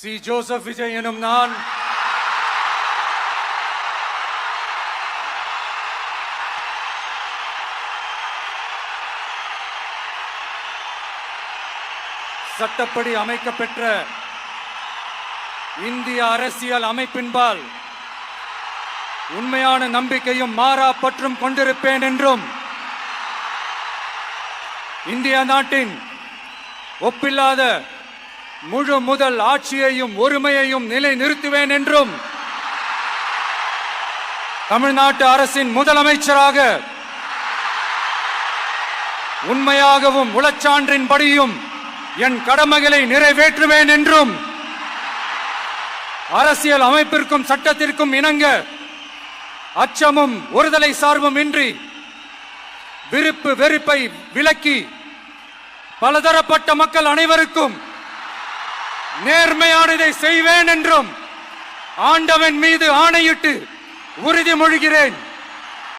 C. Joseph Vijay எனும் நான் சட்டப்படி அமைக்கப்பெற்ற இந்திய அரசியல் அமைப்பின்பால் உண்மையான நம்பிக்கையும் மாறா பற்றும் கொண்டிருப்பேன் என்றும் இந்திய நாட்டின் ஒப்பில்லாத முழு முதல் ஆட்சியையும் ஒருமையையும் நிலைநிறுத்துவேன் என்றும் தமிழ்நாட்டு அரசின் முதலமைச்சராக உண்மையாகவும் உளச்சான்றின்படியும் என் கடமைகளை நிறைவேற்றுவேன் என்றும் அரசியல் அமைப்பிற்கும் சட்டத்திற்கும் இணங்க அச்சமும் ஒருதலை சார்பும் இன்றி விருப்பு வெறுப்பை விலக்கி பலதரப்பட்ட மக்கள் அனைவருக்கும் நேர்மையானதை செய்வேன் என்றும் ஆண்டவன் மீது ஆணையிட்டு உறுதிமொழிகிறேன்.